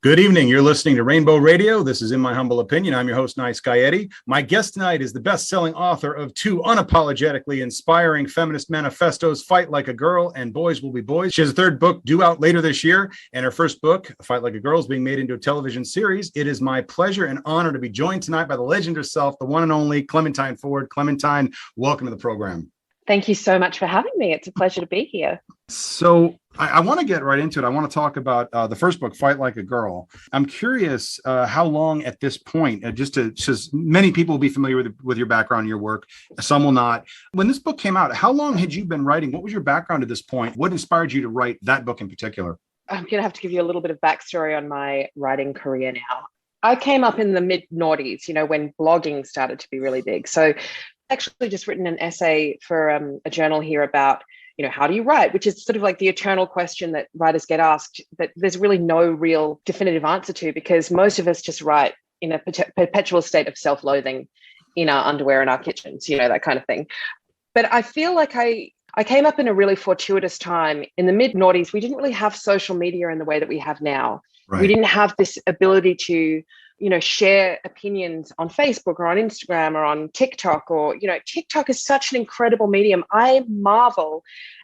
Good evening. You're listening to Rainbow Radio. This is In My Humble Opinion. I'm your host, Nice Guy Eddie. My guest tonight is the best-selling author of two unapologetically inspiring feminist manifestos, Fight Like a Girl and Boys Will Be Boys. She has a third book due out later this year, and her first book, Fight Like a Girl, is being made into a television series. It is my pleasure and honor to be joined tonight by the legend herself, the one and only Clementine Ford. Clementine, welcome to the program. Thank you so much for having me. It's a pleasure to be here. So I want to get right into it. I want to talk about the first book, Fight Like a Girl. I'm curious how long at this point, just many people will be familiar with your background, your work. Some will not. When this book came out, how long had you been writing? What was your background at this point? What inspired you to write that book in particular? I'm going to have to give you a little bit of backstory on my writing career now. I came up in the mid-noughties, when blogging started to be really big. So actually just written an essay for a journal here about, how do you write? Which is sort of like the eternal question that writers get asked that there's really no real definitive answer to, because most of us just write in a perpetual state of self-loathing in our underwear in our kitchens, that kind of thing. But I feel like I came up in a really fortuitous time. In the mid-noughties, we didn't really have social media in the way that we have now. Right. We didn't have this ability to share opinions on Facebook or on Instagram or on TikTok, or, TikTok is such an incredible medium. I marvel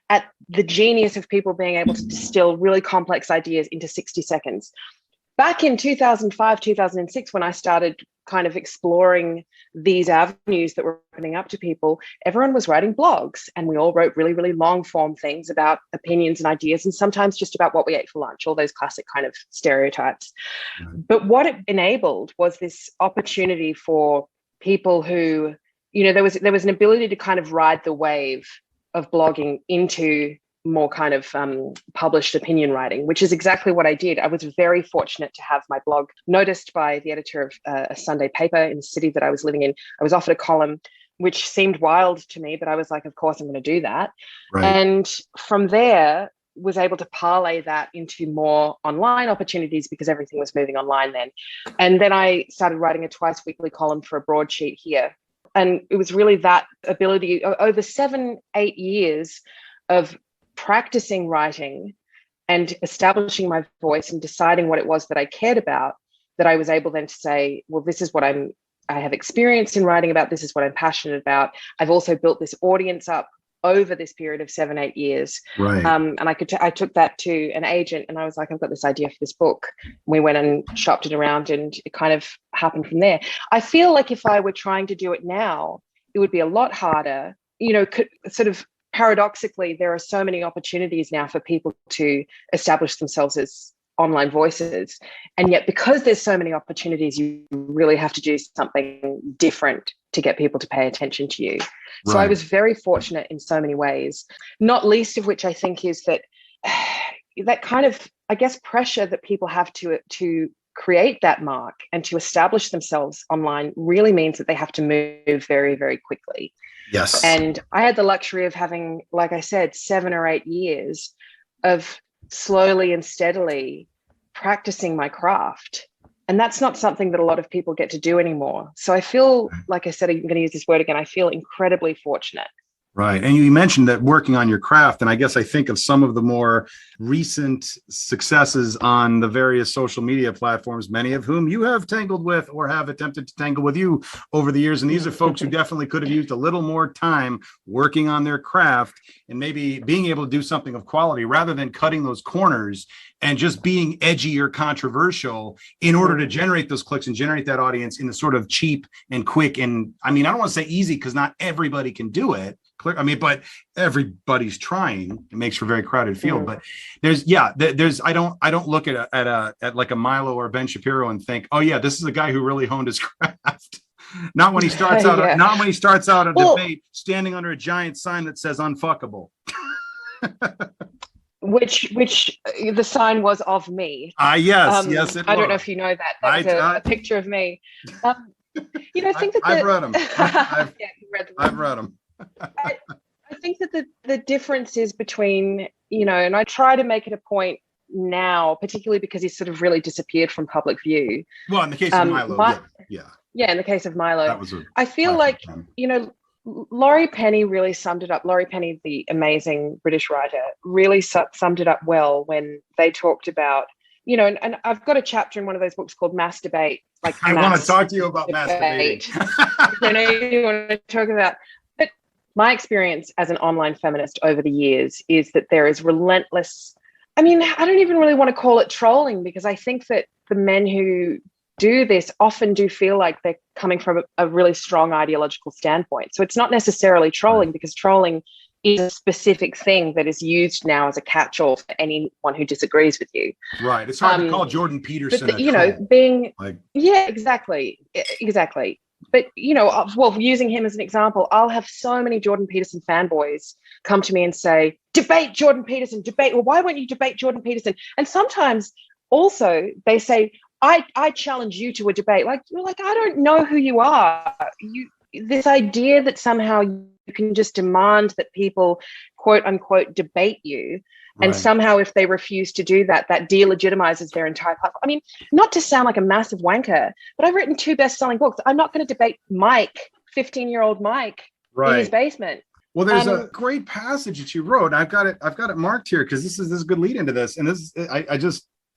at the genius of people being able to distill really complex ideas into 60 seconds. Back in 2005, 2006, when I started kind of exploring these avenues that were opening up to people, everyone was writing blogs, and we all wrote really, really long form things about opinions and ideas, and sometimes just about what we ate for lunch, all those classic kind of stereotypes. Mm-hmm. But what it enabled was this opportunity for people who, there was an ability to kind of ride the wave of blogging into more kind of published opinion writing, which is exactly what I did. I was very fortunate to have my blog noticed by the editor of a Sunday paper in the city that I was living in. I was offered a column, which seemed wild to me, but I was like, of course, I'm going to do that. Right. And from there, was able to parlay that into more online opportunities because everything was moving online then. And then I started writing a twice weekly column for a broadsheet here. And it was really that ability over 7-8 years of practicing writing and establishing my voice and deciding what it was that I cared about, that I was able then to say, well, this is what I have experience in writing about. This is what I'm passionate about. I've also built this audience up over this period of 7-8 years. Right. And I took that to an agent, and I was like, I've got this idea for this book. We went and shopped it around, and it kind of happened from there. I feel like if I were trying to do it now, it would be a lot harder. Sort of paradoxically, there are so many opportunities now for people to establish themselves as online voices. And yet, because there's so many opportunities, you really have to do something different to get people to pay attention to you. Right. So I was very fortunate in so many ways, not least of which I think is that kind of, I guess, pressure that people have to create that mark and to establish themselves online really means that they have to move very, very quickly. Yes. And I had the luxury of having, like I said, 7 or 8 years of slowly and steadily practicing my craft. And that's not something that a lot of people get to do anymore. So I feel, like I said, I'm going to use this word again, I feel incredibly fortunate. Right. And you mentioned that working on your craft. And I guess I think of some of the more recent successes on the various social media platforms, many of whom you have tangled with or have attempted to tangle with you over the years. And these are folks who definitely could have used a little more time working on their craft and maybe being able to do something of quality rather than cutting those corners and just being edgy or controversial in order to generate those clicks and generate that audience in a sort of cheap and quick. And I mean, I don't want to say easy because not everybody can do it. But everybody's trying. It makes for a very crowded field. But I don't look at like a Milo or Ben Shapiro and think, oh yeah, this is a guy who really honed his craft. Not when he starts out. Not when he starts out a debate standing under a giant sign that says "unfuckable." Which the sign was of me. Yes, it was. I don't know if you know that. That was a picture of me. I think that I've read them. I've read them. I think that the difference is between, and I try to make it a point now, particularly because he's sort of really disappeared from public view. Well, in the case of Milo, yeah, in the case of Milo, I feel like, Laurie Penny really summed it up. Laurie Penny, the amazing British writer, really summed it up well when they talked about and I've got a chapter in one of those books called Mass Debate. Like I want to talk to you about mass debating. I know you want to talk about, but my experience as an online feminist over the years is that there is relentless. I mean, I don't even really want to call it trolling, because I think that the men who do this often do feel like they're coming from a really strong ideological standpoint. So it's not necessarily trolling, because trolling is a specific thing that is used now as a catch-all for anyone who disagrees with you. Right. It's hard to call Jordan Peterson but exactly. But, using him as an example, I'll have so many Jordan Peterson fanboys come to me and say, debate Jordan Peterson, debate. Well, why won't you debate Jordan Peterson? And sometimes also they say, I challenge you to a debate. Like, you're like, I don't know who you are. This idea that somehow you can just demand that people, quote unquote, debate you. And somehow if they refuse to do that, that delegitimizes their entire platform. I mean, not to sound like a massive wanker, but I've written 2 best-selling books. I'm not going to debate Mike, 15-year-old Mike, in his basement. Well, there's a great passage that you wrote. I've got it marked here, because this is a good lead into this. And this,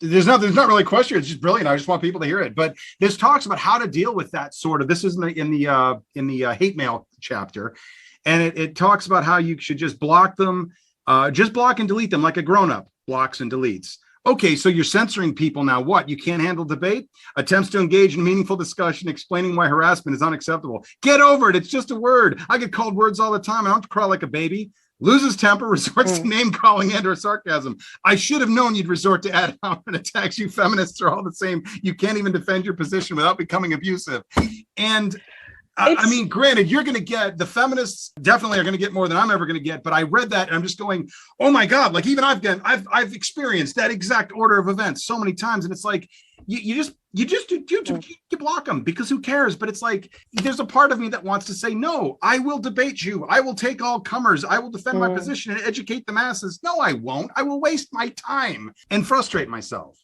there's not really a question. It's just brilliant. I just want people to hear it. But this talks about how to deal with that sort of. This is in the hate mail chapter, and it talks about how you should just block them, just block and delete them like a grown-up blocks and deletes. Okay, so you're censoring people now. What? You can't handle debate? Attempts to engage in meaningful discussion, explaining why harassment is unacceptable. Get over it. It's just a word. I get called words all the time. I don't cry like a baby. Loses temper, resorts to name calling and or sarcasm. I should have known you'd resort to ad hominem attacks. You feminists are all the same. You can't even defend your position without becoming abusive. And I mean, granted, you're going to get, the feminists definitely are going to get more than I'm ever going to get. But I read that and I'm just going, oh my God, like even I've experienced that exact order of events so many times. And it's like, you block them, because who cares? But it's like, there's a part of me that wants to say, no, I will debate you. I will take all comers. I will defend my position and educate the masses. No, I won't. I will waste my time and frustrate myself.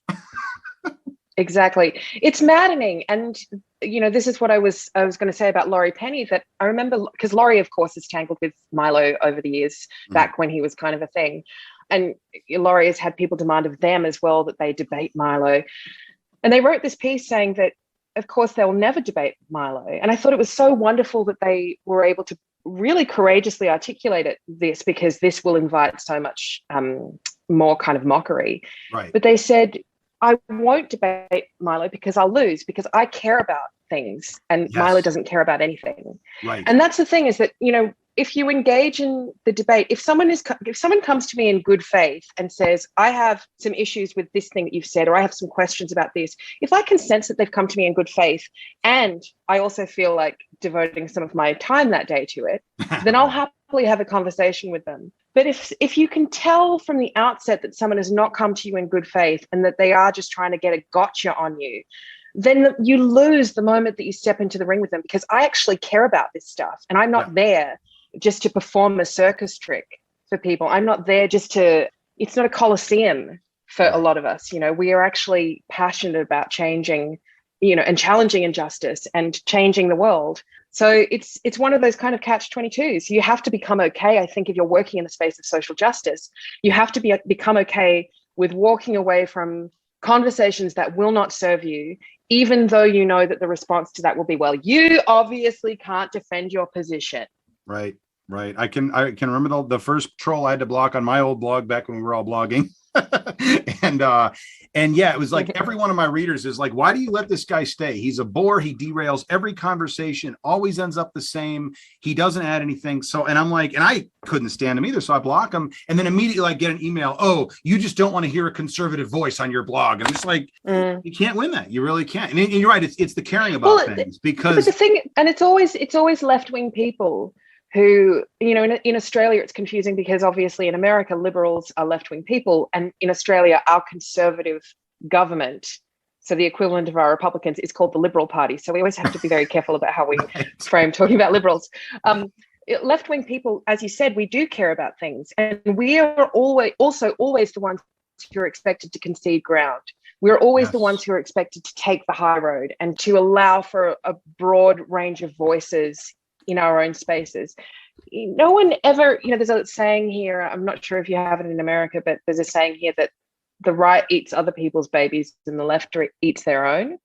Exactly. It's maddening. And, this is what I was going to say about Laurie Penny, that I remember, because Laurie, of course, is tangled with Milo over the years, back when he was kind of a thing. And Laurie has had people demand of them as well that they debate Milo. And they wrote this piece saying that, of course, they'll never debate Milo. And I thought it was so wonderful that they were able to really courageously articulate this, because this will invite so much more kind of mockery. Right. But they said, I won't debate Milo because I'll lose, because I care about things and Milo doesn't care about anything. Right. And that's the thing, is that, if you engage in the debate, if someone comes to me in good faith and says, I have some issues with this thing that you've said, or I have some questions about this, if I can sense that they've come to me in good faith, and I also feel like devoting some of my time that day to it, then I'll happily have a conversation with them. But if you can tell from the outset that someone has not come to you in good faith and that they are just trying to get a gotcha on you, then you lose the moment that you step into the ring with them, because I actually care about this stuff, and I'm not there just to perform a circus trick for people. I'm not there it's not a coliseum for a lot of us. We are actually passionate about changing, and challenging injustice and changing the world. So it's one of those kind of catch-22s. You have to become okay, I think, if you're working in the space of social justice. You have to become okay with walking away from conversations that will not serve you, even though you know that the response to that will be, well, you obviously can't defend your position. Right. I can remember the first troll I had to block on my old blog back when we were all blogging. And it was like, every one of my readers is like, why do you let this guy stay? He's a bore. He derails every conversation, always ends up the same. He doesn't add anything. So, and I'm like, and I couldn't stand him either. So I block him. And then immediately I get an email. Oh, you just don't want to hear a conservative voice on your blog. And it's like, you can't win that. You really can't. And you're right. It's the caring about things, because the thing, and it's always left-wing people who, in Australia, it's confusing because obviously in America, liberals are left-wing people. And in Australia, our conservative government, so the equivalent of our Republicans, is called the Liberal Party. So we always have to be very careful about how we frame talking about liberals. Left-wing people, as you said, we do care about things. And we are always the ones who are expected to concede ground. We're always the ones who are expected to take the high road and to allow for a broad range of voices in our own spaces. No one ever, there's a saying here, I'm not sure if you have it in America, but there's a saying here that the right eats other people's babies and the left eats their own.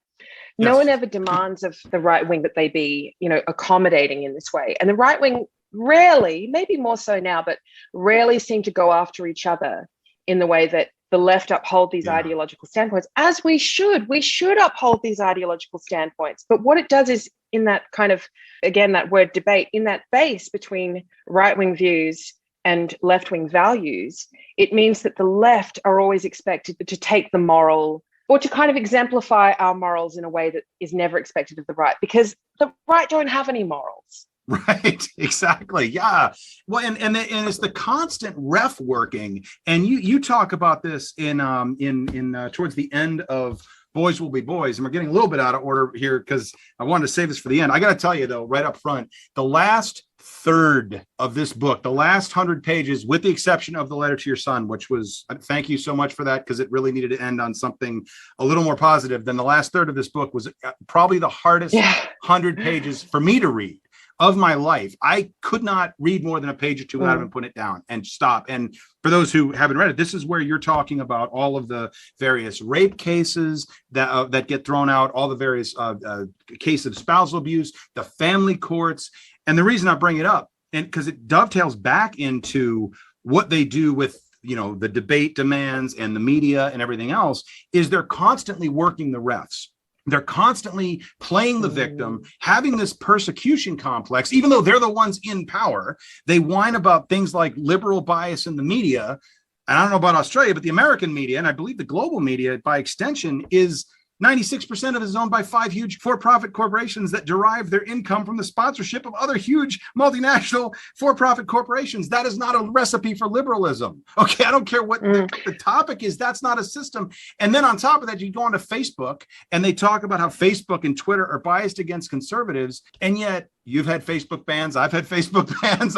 No Yes. one ever demands of the right wing that they be, accommodating in this way. And the right wing rarely, maybe more so now, but rarely seem to go after each other in the way that the left uphold these ideological standpoints, as we should. We should uphold these ideological standpoints. But what it does is, in that kind of, again, that word debate, in that base between right-wing views and left-wing values, it means that the left are always expected to take the moral, or to kind of exemplify our morals in a way that is never expected of the right, because the right don't have any morals. Right, exactly. Yeah. Well, and it's the constant ref working. And you talk about this in towards the end of Boys Will Be Boys. And we're getting a little bit out of order here because I wanted to save this for the end. I got to tell you, though, right up front, the last third of this book, the last 100 pages, with the exception of the letter to your son, which was, thank you so much for that, because it really needed to end on something a little more positive. Than the last third of this book was probably the hardest 100 pages for me to read of my life. I could not read more than a page or two without even putting it down and stop. And for those who haven't read it, this is where you're talking about all of the various rape cases that get thrown out, all the various cases of spousal abuse, the family courts. And the reason I bring it up, and because it dovetails back into what they do with the debate demands and the media and everything else, is they're constantly working the refs. They're constantly playing the victim, having this persecution complex, even though they're the ones in power. They whine about things like liberal bias in the media. And I don't know about Australia, but the American media, and I believe the global media by extension, is 96% of it is owned by 5 huge for-profit corporations that derive their income from the sponsorship of other huge multinational for-profit corporations. That is not a recipe for liberalism. Okay, I don't care what the topic is. That's not a system. And then on top of that, you go onto Facebook and they talk about how Facebook and Twitter are biased against conservatives. And yet you've had Facebook bans. I've had Facebook bans.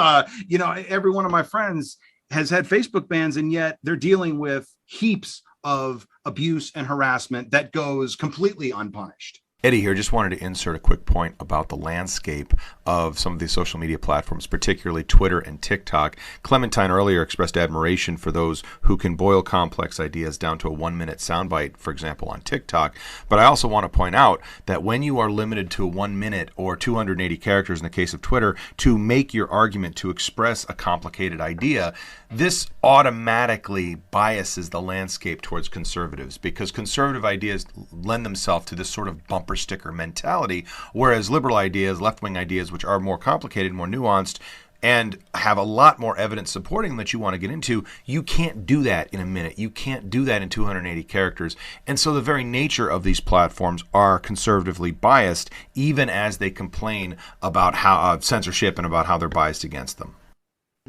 Every one of my friends has had Facebook bans, and yet they're dealing with heaps of abuse and harassment that goes completely unpunished. Eddie here, just wanted to insert a quick point about the landscape of some of these social media platforms, particularly Twitter and TikTok. Clementine earlier expressed admiration for those who can boil complex ideas down to a 1-minute soundbite, for example, on TikTok. But I also want to point out that when you are limited to 1 minute or 280 characters in the case of Twitter to make your argument, to express a complicated idea, this automatically biases the landscape towards conservatives, because conservative ideas lend themselves to this sort of bumper sticker mentality, whereas liberal ideas, left-wing ideas, which are more complicated, more nuanced, and have a lot more evidence supporting them that you want to get into, you can't do that in a minute. You can't do that in 280 characters. And so the very nature of these platforms are conservatively biased, even as they complain about how censorship and about how they're biased against them.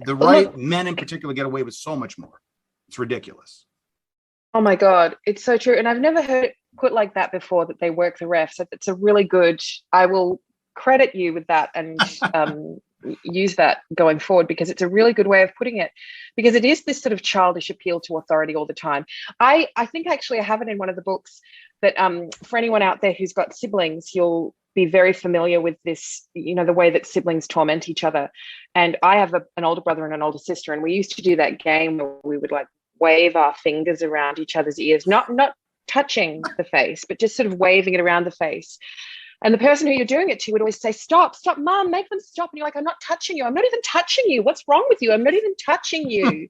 The right men in particular get away with so much more. It's ridiculous. Oh my God, it's so true. And I've never heard it put like that before, that they work the refs. So it's a really good, I will credit you with that and use that going forward, because it's a really good way of putting it, because it is this sort of childish appeal to authority all the time. I think actually I have it in one of the books that for anyone out there who's got siblings, you'll be very familiar with this, the way that siblings torment each other. And I have an older brother and an older sister, and we used to do that game where we would like wave our fingers around each other's ears, not touching the face, but just sort of waving it around the face. And the person who you're doing it to would always say, stop, Mom, make them stop. And you're like, I'm not touching you. I'm not even touching you. What's wrong with you? I'm not even touching you.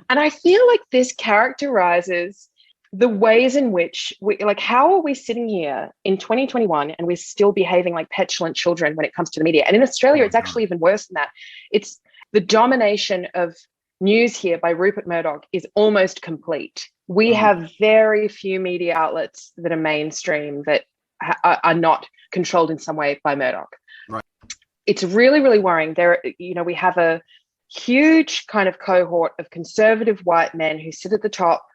And I feel like this characterizes the ways in which how are we sitting here in 2021 and we're still behaving like petulant children when it comes to the media? And in Australia, it's actually even worse than that. It's the domination of news here by Rupert Murdoch is almost complete. We have very few media outlets that are mainstream that are not controlled in some way by Murdoch. Right. It's really, really worrying. We have a huge kind of cohort of conservative white men who sit at the top,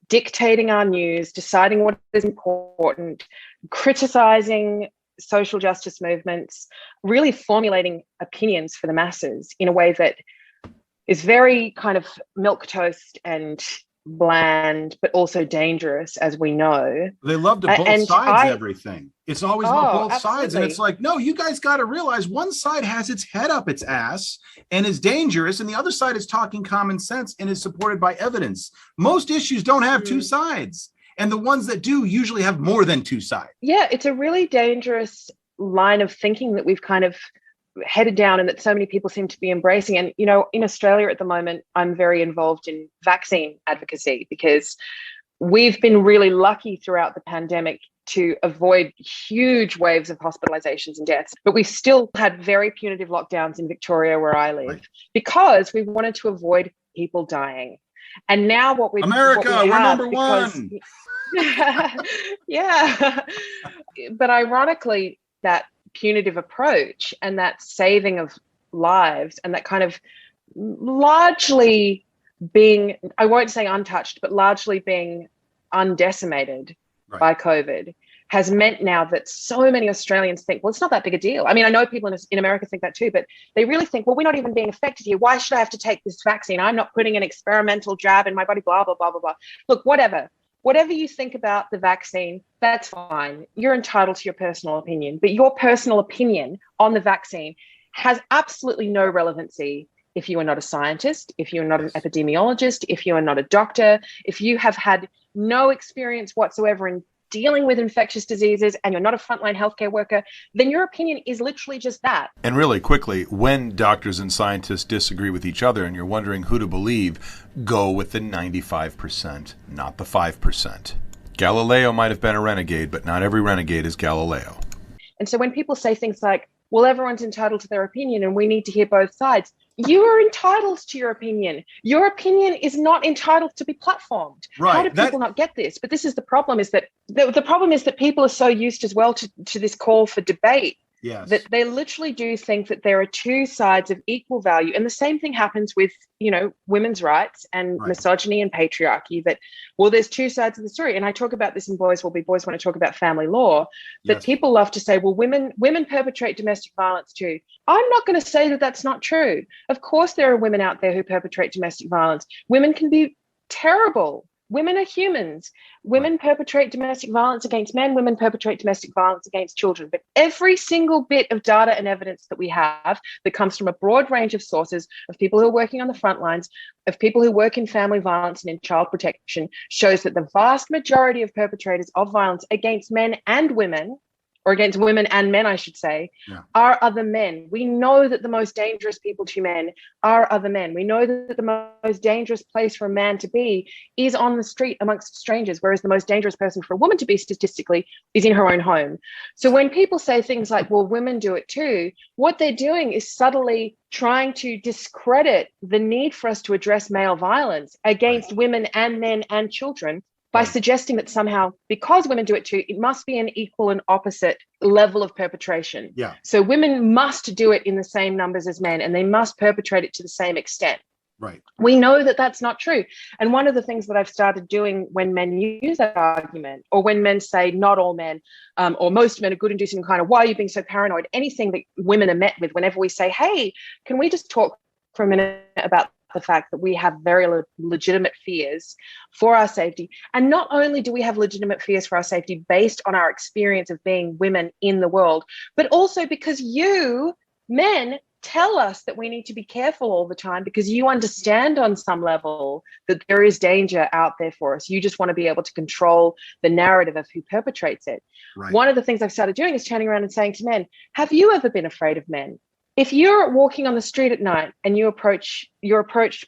dictating our news, deciding what is important, criticizing social justice movements, really formulating opinions for the masses in a way that is very kind of milquetoast and bland, but also dangerous, as we know. They love to both And sides everything. It's always about both sides. And absolutely. it's like, no, you guys got to realize one side has its head up its ass and is dangerous. And the other side is talking common sense and is supported by evidence. Most issues don't have two sides. And the ones that do usually have more than two sides. Yeah, it's a really dangerous line of thinking that we've kind of headed down and that so many people seem to be embracing. And, you know, in Australia at the moment, I'm very involved in vaccine advocacy because we've been really lucky throughout the pandemic to avoid huge waves of hospitalizations and deaths. But we still had very punitive lockdowns in Victoria, where I live, because we wanted to avoid people dying. And now what we're number one. Yeah. But ironically, that punitive approach and that saving of lives and that kind of largely being, I won't say untouched, but largely being undecimated by COVID has meant now that so many Australians think, well, it's not that big a deal. I mean, I know people in America think that too, but they really think, well, we're not even being affected here. Why should I have to take this vaccine? I'm not putting an experimental jab in my body, blah, blah, blah, blah, blah. Look, whatever you think about the vaccine, that's fine. You're entitled to your personal opinion, but your personal opinion on the vaccine has absolutely no relevancy if you are not a scientist, if you're not an epidemiologist, if you are not a doctor, if you have had no experience whatsoever in dealing with infectious diseases and you're not a frontline healthcare worker, then your opinion is literally just that. And really quickly, when doctors and scientists disagree with each other and you're wondering who to believe, go with the 95%, not the 5%. Galileo might have been a renegade, but not every renegade is Galileo. And so when people say things like, well, everyone's entitled to their opinion and we need to hear both sides, you are entitled to your opinion. Your opinion is not entitled to be platformed. Right. How do people not get this? But this is the problem, is that the problem is that people are so used as well to this call for debate. Yes. That they literally do think that there are two sides of equal value. And the same thing happens with, you know, women's rights and misogyny and patriarchy, that, well, there's two sides of the story. And I talk about this in Boys Will Be Boys when I talk about family law, that people love to say, well, women perpetrate domestic violence too. I'm not going to say that that's not true. Of course, there are women out there who perpetrate domestic violence. Women can be terrible. Women are humans. Women perpetrate domestic violence against men. Women perpetrate domestic violence against children. But every single bit of data and evidence that we have that comes from a broad range of sources, of people who are working on the front lines, of people who work in family violence and in child protection, shows that the vast majority of perpetrators of violence against men and women, or against women and men, I should say, are other men. We know that the most dangerous people to men are other men. We know that the most dangerous place for a man to be is on the street amongst strangers, whereas the most dangerous person for a woman to be statistically is in her own home. So when people say things like, well, women do it too, what they're doing is subtly trying to discredit the need for us to address male violence against women and men and children, by suggesting that somehow, because women do it too, it must be an equal and opposite level of perpetration. Yeah. So women must do it in the same numbers as men, and they must perpetrate it to the same extent. Right. We know that that's not true. And one of the things that I've started doing when men use that argument, or when men say not all men, or most men are good and do some kind of, why are you being so paranoid? Anything that women are met with whenever we say, hey, can we just talk for a minute about the fact that we have very legitimate fears for our safety. And not only do we have legitimate fears for our safety based on our experience of being women in the world, but also because you, men, tell us that we need to be careful all the time because you understand on some level that there is danger out there for us. You just want to be able to control the narrative of who perpetrates it. Right. One of the things I've started doing is turning around and saying to men, have you ever been afraid of men? If you're walking on the street at night and you're approached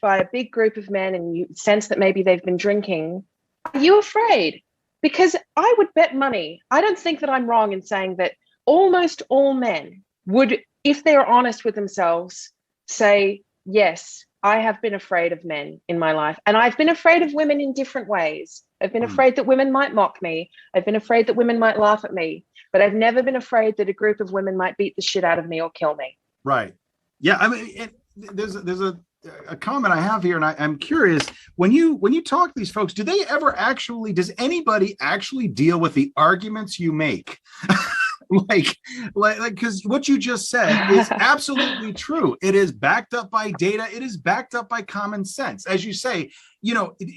by a big group of men and you sense that maybe they've been drinking, are you afraid? Because I would bet money, I don't think that I'm wrong in saying that almost all men would, if they're honest with themselves, say, yes, I have been afraid of men in my life. And I've been afraid of women in different ways. I've been afraid that women might mock me. I've been afraid that women might laugh at me. But I've never been afraid that a group of women might beat the shit out of me or kill me. Right. Yeah. I mean, there's a comment I have here, and I'm curious, when you talk to these folks, does anybody actually deal with the arguments you make? like, because what you just said is absolutely true. It is backed up by data. It is backed up by common sense. As you say,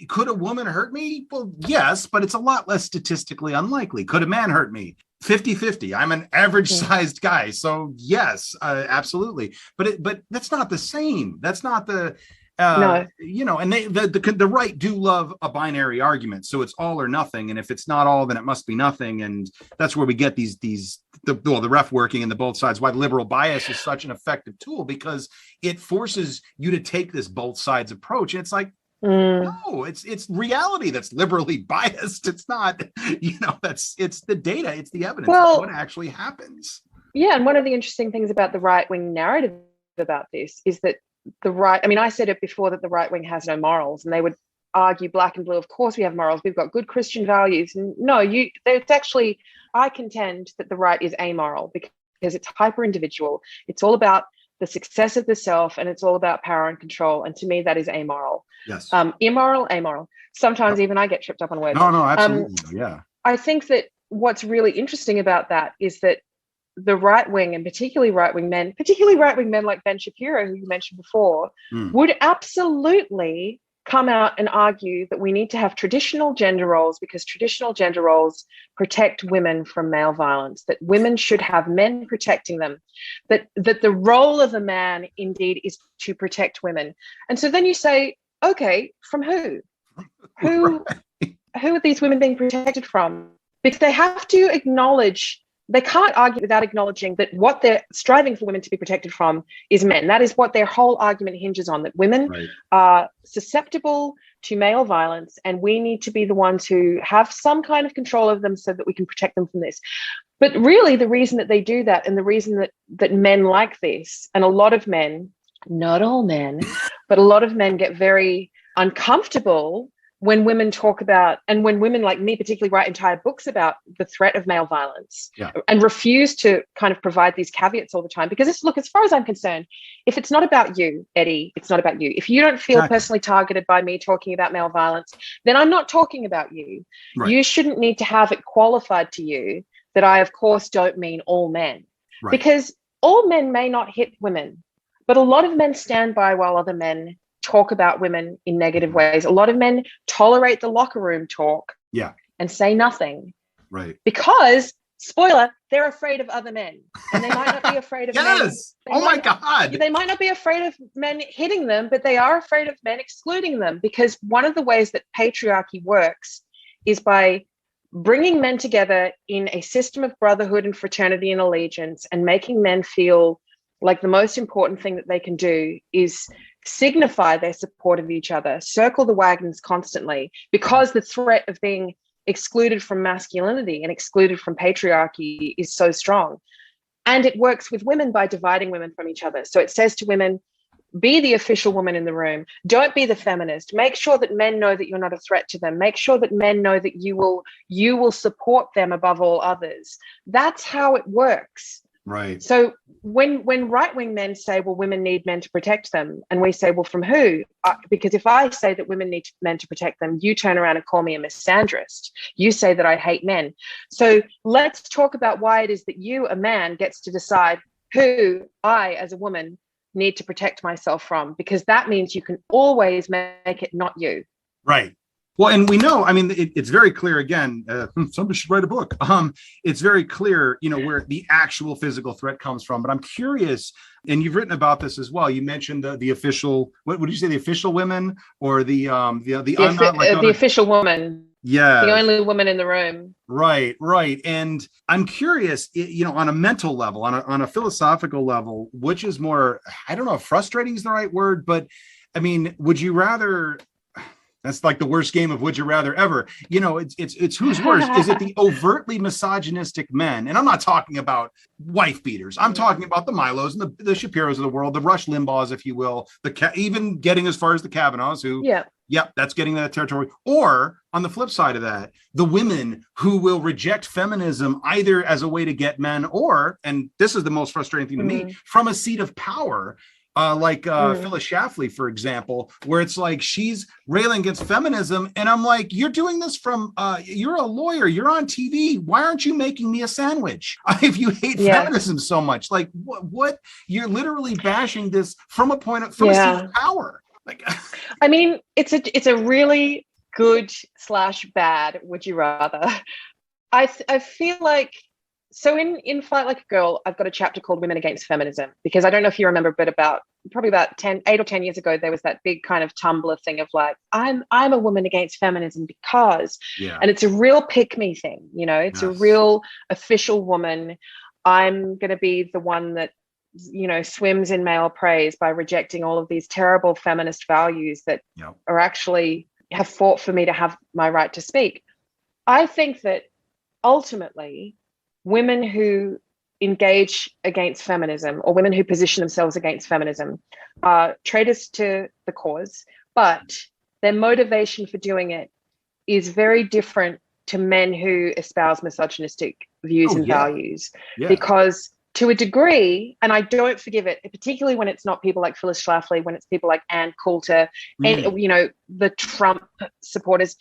could a woman hurt me? Well, yes, but it's a lot less statistically unlikely. Could a man hurt me? 50-50. I'm an average sized guy. So yes, absolutely. But that's not the same. That's not the, No. And the right do love a binary argument. So it's all or nothing. And if it's not all, then it must be nothing. And that's where we get the ref working and the both sides, why liberal bias is such an effective tool, because it forces you to take this both sides approach. And it's like, no, it's reality that's liberally biased. It's not, it's the data, it's the evidence of what actually happens. Yeah. And one of the interesting things about the right-wing narrative about this is that I said it before that the right wing has no morals, and they would argue black and blue. Of course we have morals. We've got good Christian values. No, it's actually, I contend that the right is amoral because it's hyper individual. It's all about the success of the self, and it's all about power and control. And to me, that is amoral. Yes. Immoral, amoral. Sometimes even I get tripped up on words. No, absolutely. Yeah. I think that what's really interesting about that is that the right wing, and particularly right wing men like Ben Shapiro, who you mentioned before, would absolutely come out and argue that we need to have traditional gender roles because traditional gender roles protect women from male violence, that women should have men protecting them, that the role of a man indeed is to protect women. And so then you say, okay, from who? Who are these women being protected from? Because they have to acknowledge. They can't argue without acknowledging that what they're striving for women to be protected from is men. That is what their whole argument hinges on, that women are susceptible to male violence, and we need to be the ones who have some kind of control of them so that we can protect them from this. But really, the reason that they do that, and the reason that men like this, and a lot of men, not all men, but a lot of men get very uncomfortable when women talk about, and when women like me particularly write entire books about the threat of male violence, and refuse to kind of provide these caveats all the time. Because look, as far as I'm concerned, if it's not about you, Eddie, it's not about you. If you don't feel personally targeted by me talking about male violence, then I'm not talking about you. Right. You shouldn't need to have it qualified to you that I, of course, don't mean all men. Right. Because all men may not hit women, but a lot of men stand by while other men talk about women in negative ways. A lot of men tolerate the locker room talk and say nothing. Right. Because, spoiler, they're afraid of other men. And they might not be afraid of men. Oh my God. They might not be afraid of men hitting them, but they are afraid of men excluding them. Because one of the ways that patriarchy works is by bringing men together in a system of brotherhood and fraternity and allegiance, and making men feel like the most important thing that they can do is signify their support of each other, circle the wagons constantly, because the threat of being excluded from masculinity and excluded from patriarchy is so strong. And it works with women by dividing women from each other. So it says to women, be the official woman in the room. Don't be the feminist. Make sure that men know that you're not a threat to them. Make sure that men know that you will support them above all others. That's how it works. Right. So when right-wing men say, well, women need men to protect them, and we say, well, from who? Because if I say that women need men to protect them, you turn around and call me a misandrist. You say that I hate men. So let's talk about why it is that you, a man, gets to decide who I, as a woman, need to protect myself from, because that means you can always make it not you. Right. Well, and we know, I mean, it's very clear, again, somebody should write a book. It's very clear, where the actual physical threat comes from. But I'm curious, and you've written about this as well. You mentioned the official, what would you say, the official women, or the official woman. Yeah. The only woman in the room. Right. And I'm curious, on a mental level, on a philosophical level, which is more, I don't know if frustrating is the right word, but I mean, would you rather... That's like the worst game of would you rather ever. It's who's worse. Is it the overtly misogynistic men? And I'm not talking about wife beaters. I'm talking about the Milos and the Shapiros of the world, the Rush Limbaughs, if you will, even getting as far as the Kavanaughs, who, that's getting that territory. Or on the flip side of that, the women who will reject feminism either as a way to get men or, and this is the most frustrating thing to me, from a seat of power. Phyllis Schlafly, for example, where it's like she's railing against feminism. And I'm like, you're doing this from, you're a lawyer, you're on TV. Why aren't you making me a sandwich? If you hate feminism so much, like what you're literally bashing this from a point of power. Like, I mean, it's a really good / bad, would you rather? I feel like, so in Fight Like a Girl, I've got a chapter called Women Against Feminism, because I don't know if you remember, but probably about 8 or 10 years ago, there was that big kind of Tumblr thing of like, I'm a woman against feminism because, and it's a real pick me thing, you know, it's a real official woman. I'm going to be the one that, you know, swims in male praise by rejecting all of these terrible feminist values that are actually have fought for me to have my right to speak. I think that ultimately, women who engage against feminism, or women who position themselves against feminism, are traitors to the cause, but their motivation for doing it is very different to men who espouse misogynistic views and values. Because to a degree, and I don't forgive it, particularly when it's not people like Phyllis Schlafly, when it's people like Ann Coulter, and, you know, the Trump supporters,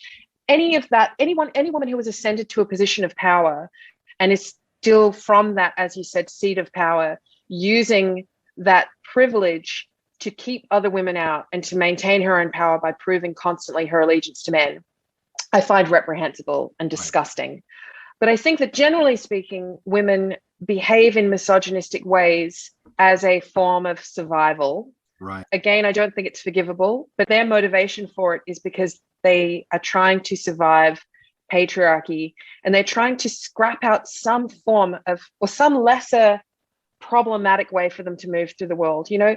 any woman who has ascended to a position of power and is still from that, as you said, seat of power, using that privilege to keep other women out and to maintain her own power by proving constantly her allegiance to men, I find reprehensible and disgusting. But I think that generally speaking, women behave in misogynistic ways as a form of survival. Right. Again, I don't think it's forgivable, but their motivation for it is because they are trying to survive patriarchy, and they're trying to scrap out some form of, or some lesser problematic way for them to move through the world. You know,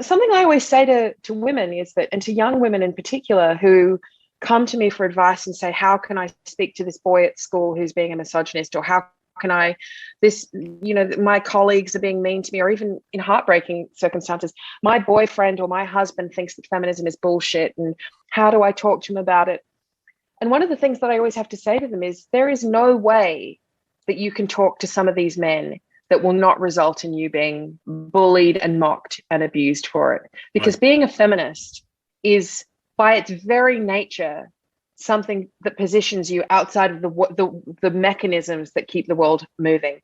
something I always say to women is that, and to young women in particular who come to me for advice and say, how can I speak to this boy at school who's being a misogynist, or how can I, you know, my colleagues are being mean to me, or even in heartbreaking circumstances, my boyfriend or my husband thinks that feminism is bullshit, and how do I talk to him about it? And one of the things that I always have to say to them is, there is no way that you can talk to some of these men that will not result in you being bullied and mocked and abused for it. Because being a feminist is, by its very nature, something that positions you outside of the mechanisms that keep the world moving.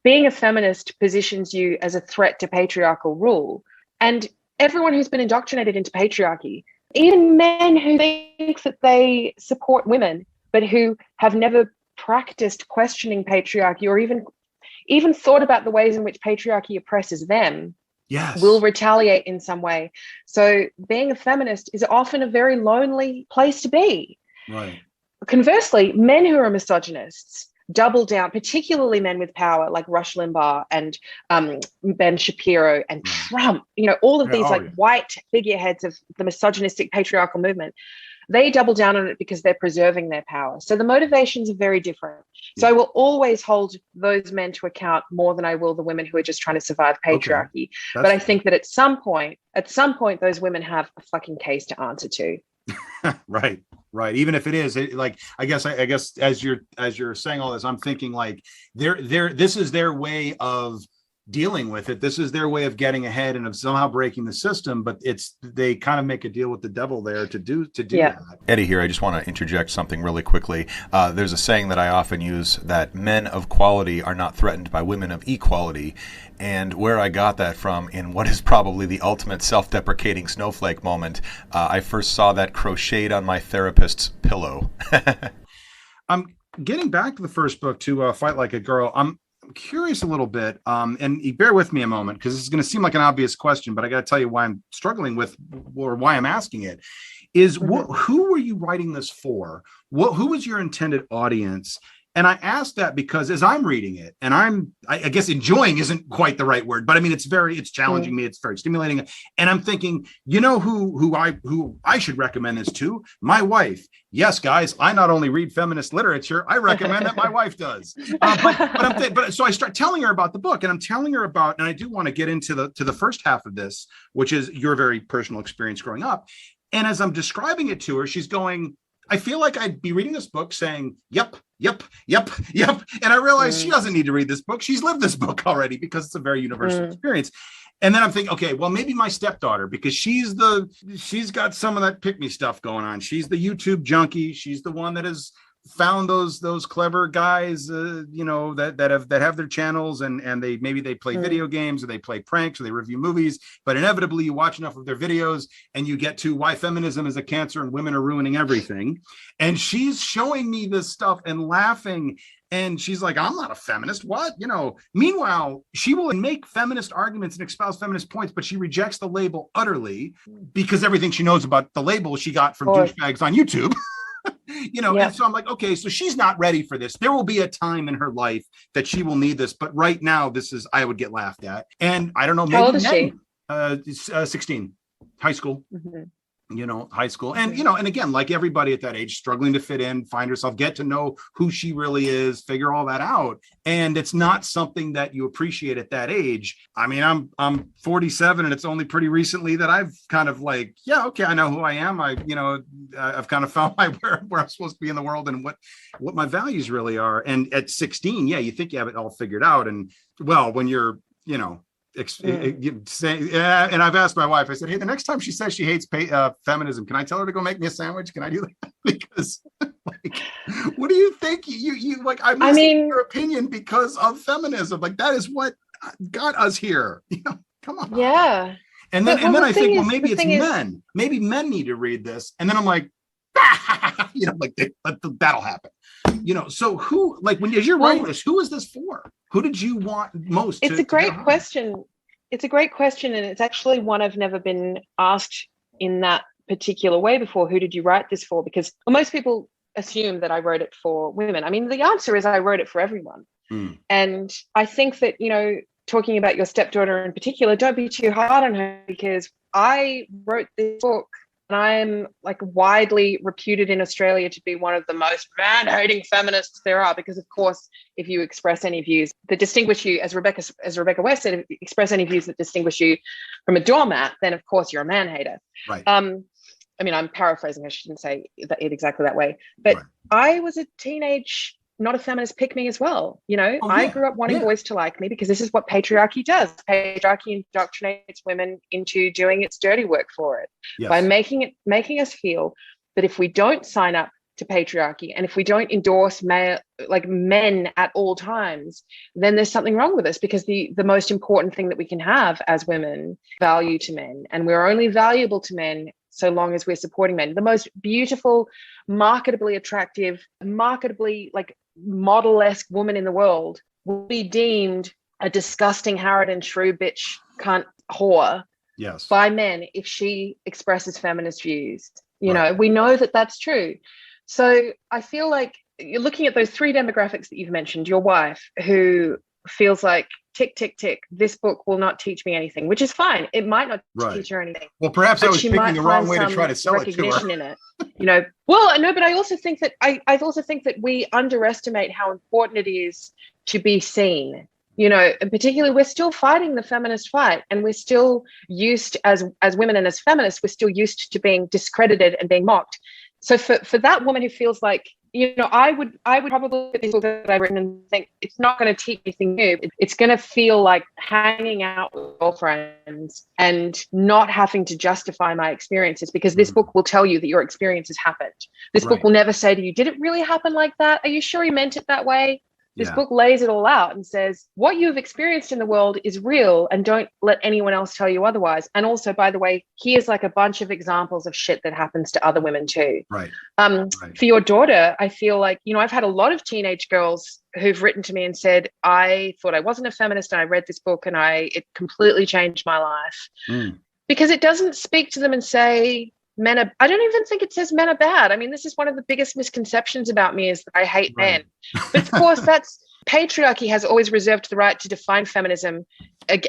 Being a feminist positions you as a threat to patriarchal rule. And everyone who's been indoctrinated into patriarchy, even men who think that they support women, but who have never practiced questioning patriarchy, or even thought about the ways in which patriarchy oppresses them, will retaliate in some way. So being a feminist is often a very lonely place to be. Conversely, men who are misogynists double down, particularly men with power like Rush Limbaugh and Ben Shapiro and Trump, you know, all of these white figureheads of the misogynistic patriarchal movement. They double down on it because they're preserving their power. So the motivations are very different. So I will always hold those men to account more than I will the women who are just trying to survive patriarchy. But I think that at some point, those women have a fucking case to answer to. Right. Even if it is like, I guess as you're saying all this, I'm thinking like this is their way of dealing with it. This is their way of getting ahead and of somehow breaking the system, but they kind of make a deal with the devil there to do that. Eddie here, I just want to interject something really quickly. There's a saying that I often use, that men of quality are not threatened by women of equality. And where I got that from, in what is probably the ultimate self-deprecating snowflake moment, I first saw that crocheted on my therapist's pillow. I'm getting back to the first book, to Fight Like a Girl. I'm curious a little bit, and you bear with me a moment, because it's going to seem like an obvious question, but I got to tell you why I'm struggling with, or why I'm asking it, is who were you writing this for? Who was your intended audience? And I asked that because as I'm reading it, and I guess enjoying isn't quite the right word, but I mean, it's challenging me. It's very stimulating. And I'm thinking, you know, who I should recommend this to? My wife. Yes, guys, I not only read feminist literature, I recommend that my wife does. But so I start telling her about the book, and I'm telling her about, and I do want to get into the first half of this, which is your very personal experience growing up. And as I'm describing it to her, she's going, I feel like I'd be reading this book saying, yep, yep. And I realized she doesn't need to read this book. She's lived this book already because it's a very universal experience. And then I'm thinking, okay, well, maybe my stepdaughter, because she's got some of that pick me stuff going on. She's the YouTube junkie. She's the one that has found those clever guys, that have their channels and they play video games, or they play pranks, or they review movies, but inevitably you watch enough of their videos and you get to why feminism is a cancer and women are ruining everything. And she's showing me this stuff and laughing. And she's like, I'm not a feminist. What? Meanwhile, she will make feminist arguments and espouse feminist points, but she rejects the label utterly because everything she knows about the label she got from douchebags on YouTube. And so I'm like, okay, so she's not ready for this. There will be a time in her life that she will need this, but right now I would get laughed at. And I don't know, maybe how old is she? 16, high school. High school. And, and again, like everybody at that age, struggling to fit in, find herself, get to know who she really is, figure all that out. And it's not something that you appreciate at that age. I mean, I'm 47 and it's only pretty recently that I've kind of like, yeah, okay, I know who I am. I've kind of found where I'm supposed to be in the world and what my values really are. And at 16, yeah, you think you have it all figured out. And well, when you're, and I've asked my wife, I said, hey, the next time she says she hates feminism, can I tell her to go make me a sandwich? Can I do that? Because what do you think? You like, I'm listening to your opinion because of feminism. Like, that is what got us here. Come on. Yeah. And then I think, well, maybe it's men. Maybe men need to read this. And then I'm like, that'll happen. So who, like, as you're writing this, who is this for? Who did you want most? It's a great question. It's a great question. And it's actually one I've never been asked in that particular way before. Who did you write this for? Because most people assume that I wrote it for women. I mean, the answer is I wrote it for everyone. And I think that, talking about your stepdaughter in particular, don't be too hard on her, because I wrote this book and I'm like widely reputed in Australia to be one of the most man-hating feminists there are, because of course, if you express any views that distinguish you, as Rebecca West said, if you express any views that distinguish you from a doormat, then of course you're a man-hater. Right. I mean, I'm paraphrasing, I shouldn't say it exactly that way, but right. I was a teenage, not a feminist pick-me as well. I grew up wanting boys to like me because this is what patriarchy does. Patriarchy indoctrinates women into doing its dirty work for it by making us feel that if we don't sign up to patriarchy and if we don't endorse men at all times, then there's something wrong with us, because the most important thing that we can have as women, value to men, and we're only valuable to men so long as we're supporting men. The most beautiful, marketably attractive, marketably model-esque woman in the world will be deemed a disgusting Harrod and Shrew bitch cunt whore by men if she expresses feminist views. We know that that's true. So I feel like you're looking at those three demographics that you've mentioned, your wife, who feels like tick, tick, tick, this book will not teach me anything, which is fine. It might not teach her anything. Well, perhaps I was picking the wrong way to try to sell it to her. In it, Well, no, but I also think that I also think that we underestimate how important it is to be seen. And particularly we're still fighting the feminist fight, and we're still used as women and as feminists, we're still used to being discredited and being mocked. So for that woman who feels like, I would probably look at this book that I've written and think it's not going to teach anything new. It's going to feel like hanging out with girlfriends and not having to justify my experiences, because this book will tell you that your experiences happened. This book will never say to you, did it really happen like that? Are you sure you meant it that way? This book lays it all out and says, what you've experienced in the world is real, and don't let anyone else tell you otherwise. And also, by the way, here's a bunch of examples of shit that happens to other women too. Right. For your daughter, I feel like, I've had a lot of teenage girls who've written to me and said, I thought I wasn't a feminist and I read this book and it completely changed my life. Because it doesn't speak to them and say, I don't even think it says men are bad. I mean, this is one of the biggest misconceptions about me, is that I hate men. But of course, patriarchy has always reserved the right to define feminism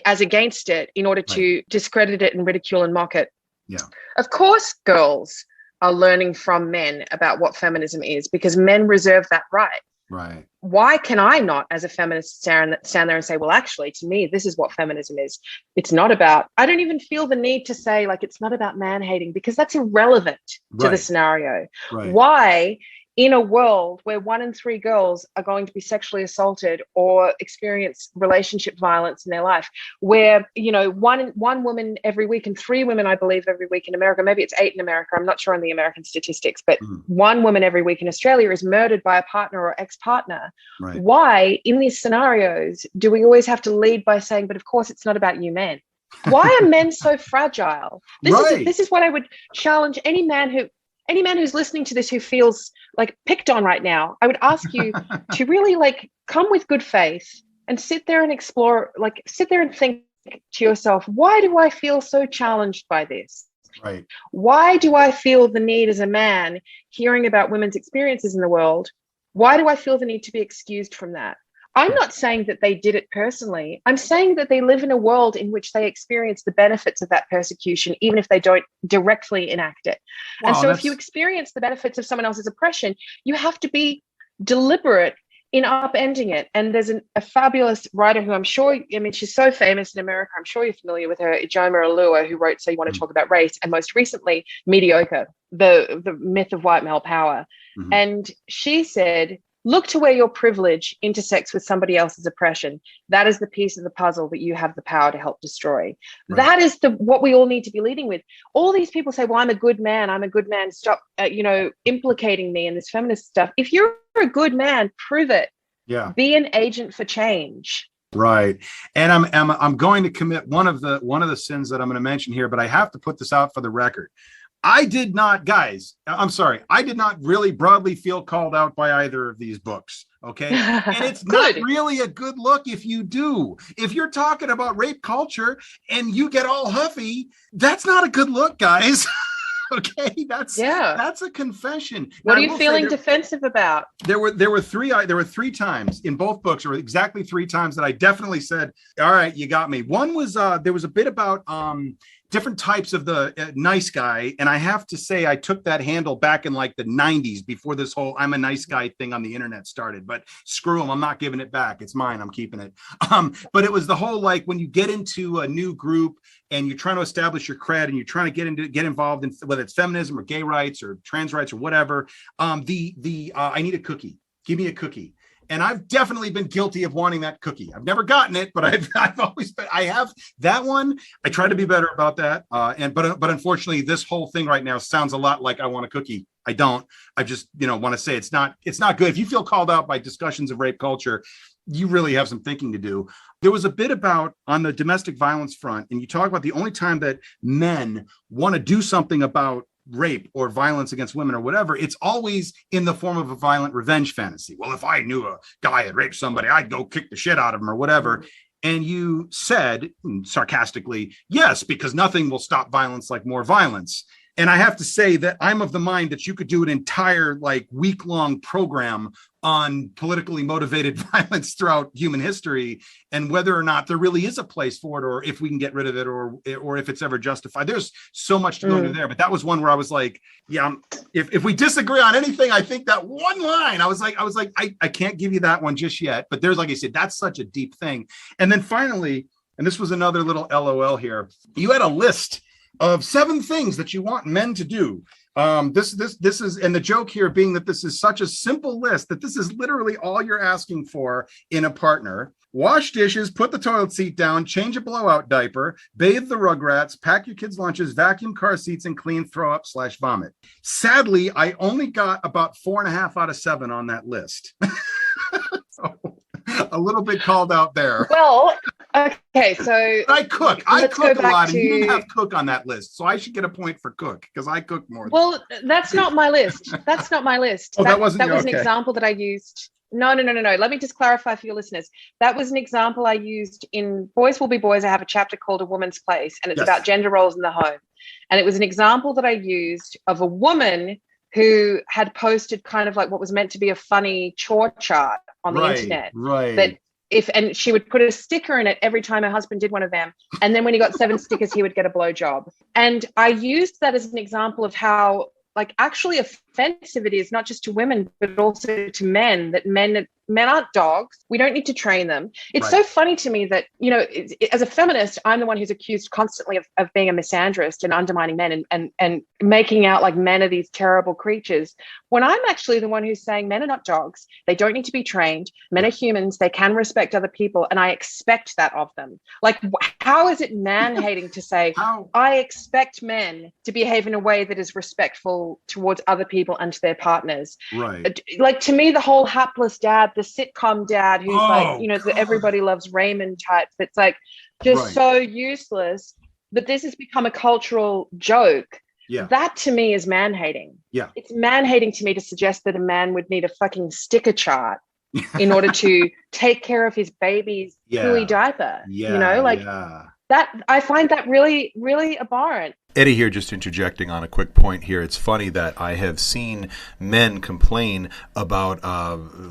as against it in order to discredit it and ridicule and mock it. Yeah. Of course, girls are learning from men about what feminism is, because men reserve that right. Right. Why can I not, as a feminist, stand there and say, well, actually, to me, this is what feminism is. It's not about, I don't even feel the need to say, it's not about man hating, because that's irrelevant to the scenario. Right. Why in a world where 1 in 3 girls are going to be sexually assaulted or experience relationship violence in their life, where, you know, one woman every week and 3 women, I believe, every week in America, maybe it's 8 in America, I'm not sure on the American statistics, but 1 woman every week in Australia is murdered by a partner or ex-partner. Right. Why, in these scenarios, do we always have to lead by saying, but of course it's not about you men? Why are men so fragile? This is what I would challenge any man who's listening to this who feels like picked on right now. I would ask you to really like come with good faith and sit there and explore, like sit there and think to yourself, why do I feel so challenged by this? Right. Why do I feel the need as a man hearing about women's experiences in the world? Why do I feel the need to be excused from that? I'm not saying that they did it personally. I'm saying that they live in a world in which they experience the benefits of that persecution, even if they don't directly enact it. Well, and so if you experience the benefits of someone else's oppression, you have to be deliberate in upending it. And there's a fabulous writer who I'm sure, I mean, she's so famous in America, I'm sure you're familiar with her, Ijoma Alua, who wrote So You Want to Talk About Race, and most recently, Mediocre, the myth of white male power. And she said, look to where your privilege intersects with somebody else's oppression. That is the piece of the puzzle that you have the power to help destroy. Right. That is what we all need to be leading with. All these people say, well, I'm a good man. Stop, implicating me in this feminist stuff. If you're a good man, prove it. Yeah. Be an agent for change. Right. And I'm going to commit one of the sins that I'm going to mention here, but I have to put this out for the record. I did not really broadly feel called out by either of these books. Okay. And it's not really a good look if you do. If you're talking about rape culture and you get all huffy, that's not a good look, guys. Okay. That's a confession. What are you feeling defensive about? There were three times in both books, or exactly 3 times, that I definitely said, all right, you got me. One was there was a bit about different types of the nice guy. And I have to say, I took that handle back in like the 90s before this whole I'm a nice guy thing on the internet started, but screw them. I'm not giving it back. It's mine. I'm keeping it. But it was the whole, like, when you get into a new group and you're trying to establish your cred and you're trying to get involved in, whether it's feminism or gay rights or trans rights or whatever, I need a cookie. Give me a cookie. And I've definitely been guilty of wanting that cookie. I've never gotten it, but I've always been. I have that one. I try to be better about that. But unfortunately, this whole thing right now sounds a lot like I want a cookie. I don't. I just want to say it's not good. If you feel called out by discussions of rape culture, you really have some thinking to do. There was a bit about on the domestic violence front, and you talk about the only time that men want to do something about rape or violence against women or whatever, it's always in the form of a violent revenge fantasy. Well, if I knew a guy had raped somebody, I'd go kick the shit out of him or whatever. And you said sarcastically, yes, because nothing will stop violence like more violence. And I have to say that I'm of the mind that you could do an entire like week-long program on politically motivated violence throughout human history, and whether or not there really is a place for it, or if we can get rid of it, or if it's ever justified. There's so much to go into there, but that was one where I was like, yeah, if we disagree on anything, I think that one line, I was like, I can't give you that one just yet. But there's, like I said, that's such a deep thing. And then finally, and this was another little LOL here, you had a list of 7 things that you want men to do. This is, and the joke here being that this is such a simple list that this is literally all you're asking for in a partner. Wash dishes, put the toilet seat down, change a blowout diaper, bathe the rugrats, pack your kids' lunches, vacuum car seats, and clean throw up / vomit. Sadly, I only got about 4.5 out of 7 on that list. So a little bit called out there. Well, okay, so I cook a lot, and you didn't have cook on that list, so I should get a point for cook because I cook more. Well, that's not my list. That's not my list. Oh, that was an example that I used. No. Let me just clarify for your listeners. That was an example I used in Boys Will Be Boys. I have a chapter called A Woman's Place, and it's about gender roles in the home. And it was an example that I used of a woman who had posted kind of like what was meant to be a funny chore chart on the internet. Right. That and she would put a sticker in it every time her husband did one of them. And then when he got 7 stickers, he would get a blowjob. And I used that as an example of how, like, actually a offensive it is, not just to women, but also to men, that men aren't dogs. We don't need to train them. It's so funny to me that, as a feminist, I'm the one who's accused constantly of being a misandrist and undermining men and making out like men are these terrible creatures, when I'm actually the one who's saying men are not dogs. They don't need to be trained. Men are humans. They can respect other people. And I expect that of them. Like, how is it man-hating to say, I expect men to behave in a way that is respectful towards other people and to their partners? Right. Like, to me, the whole hapless dad, the sitcom dad who's the everybody loves Raymond type, that's like just so useless, but this has become a cultural joke. Yeah. That to me is man-hating. Yeah. It's man-hating to me to suggest that a man would need a fucking sticker chart in order to take care of his baby's pooey diaper. That, I find that really, really abhorrent. Eddie here, just interjecting on a quick point here. It's funny that I have seen men complain about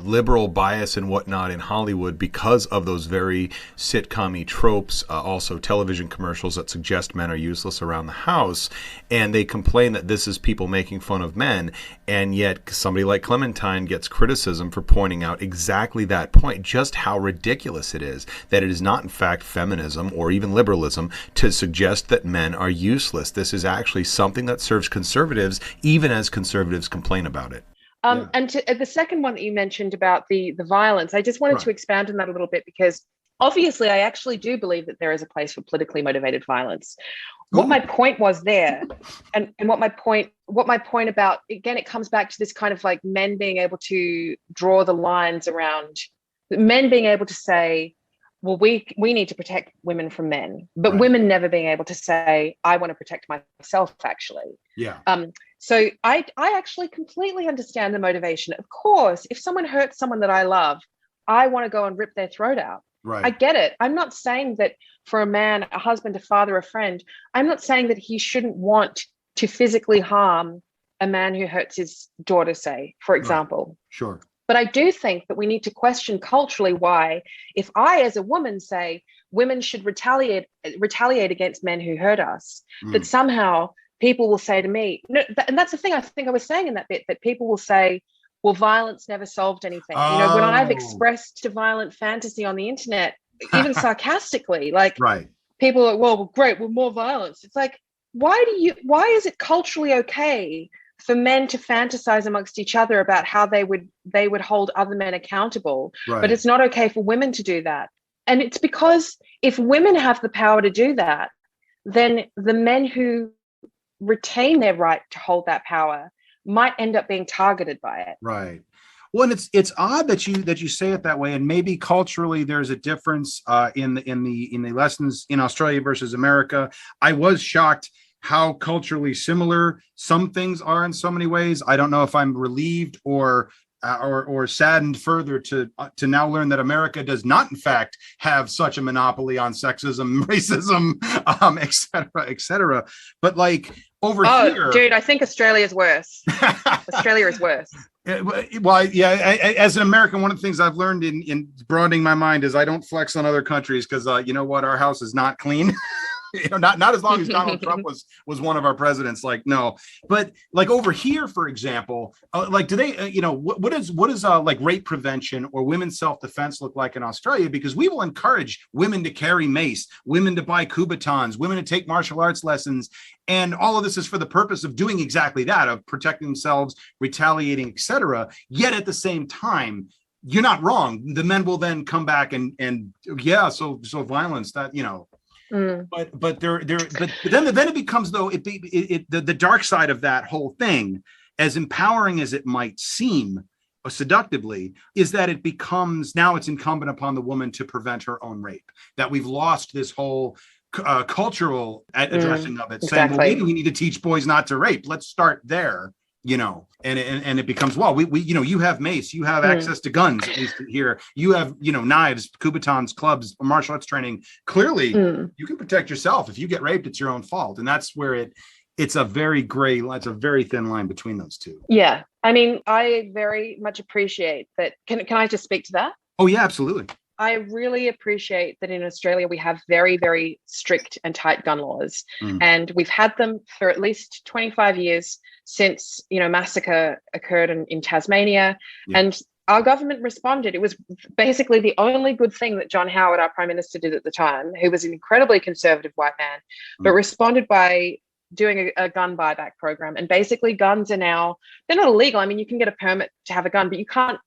liberal bias and whatnot in Hollywood because of those very sitcom-y tropes, also television commercials that suggest men are useless around the house. And they complain that this is people making fun of men. And yet somebody like Clementine gets criticism for pointing out exactly that point, just how ridiculous it is that it is not, in fact, feminism or even liberalism to suggest that men are useless. This is actually something that serves conservatives, even as conservatives complain about it. And the second one that you mentioned about the violence, I just wanted to expand on that a little bit, because obviously I actually do believe that there is a place for politically motivated violence. What my point was there, and what my point about, again, it comes back to this kind of like men being able to draw the lines around, men being able to say, well, we need to protect women from men, but women never being able to say, I want to protect myself, actually. Yeah. So I actually completely understand the motivation. Of course, if someone hurts someone that I love, I want to go and rip their throat out. Right. I get it. I'm not saying that for a man, a husband, a father, a friend, I'm not saying that he shouldn't want to physically harm a man who hurts his daughter, say, for example. Right. Sure. But I do think that we need to question culturally why, if I, as a woman, say women should retaliate against men who hurt us, that somehow people will say to me, no, and that's the thing I think I was saying in that bit, that people will say, well, violence never solved anything. When I've expressed a violent fantasy on the internet, even sarcastically, like people are, well, great, well, more violence. It's like, why is it culturally okay for men to fantasize amongst each other about how they would hold other men accountable, but it's not okay for women to do that? And it's because if women have the power to do that, then the men who retain their right to hold that power might end up being targeted by it. Right. Well, and it's odd that you say it that way, and maybe culturally there's a difference in the lessons in Australia versus America. I was shocked how culturally similar some things are in so many ways. I don't know if I'm relieved or saddened further to now learn that America does not, in fact, have such a monopoly on sexism, racism, et cetera. But like over here, dude, I think Australia's worse. Australia is worse. Well, yeah. As an American, one of the things I've learned in broadening my mind is I don't flex on other countries because you know what, our house is not clean. Not as long as Donald Trump was one of our presidents. Like, no, but like over here, for example, like, do they, what is like rape prevention or women's self-defense look like in Australia? Because we will encourage women to carry mace, women to buy Kubotans, women to take martial arts lessons. And all of this is for the purpose of doing exactly that, of protecting themselves, retaliating, etc. Yet at the same time, you're not wrong. The men will then come back and so violence that, But then it becomes, though, the dark side of that whole thing, as empowering as it might seem, seductively, is that it becomes, now it's incumbent upon the woman to prevent her own rape. That we've lost this whole cultural addressing of it, saying, well, maybe we need to teach boys not to rape. Let's start there. And it becomes, well, we you have mace, you have access to guns, at least here, you have, knives, Kubotans, clubs, martial arts training. Clearly, you can protect yourself. If you get raped, it's your own fault. And that's where it's a very thin line between those two. Yeah. I mean, I very much appreciate that. Can I just speak to that? Oh, yeah, absolutely. I really appreciate that in Australia we have very, very strict and tight gun laws. And we've had them for at least 25 years since, massacre occurred in Tasmania. Yeah. And our government responded. It was basically the only good thing that John Howard, our Prime Minister, did at the time, who was an incredibly conservative white man, but responded by doing a gun buyback program. And basically guns are now, they're not illegal. I mean, you can get a permit to have a gun, but you can't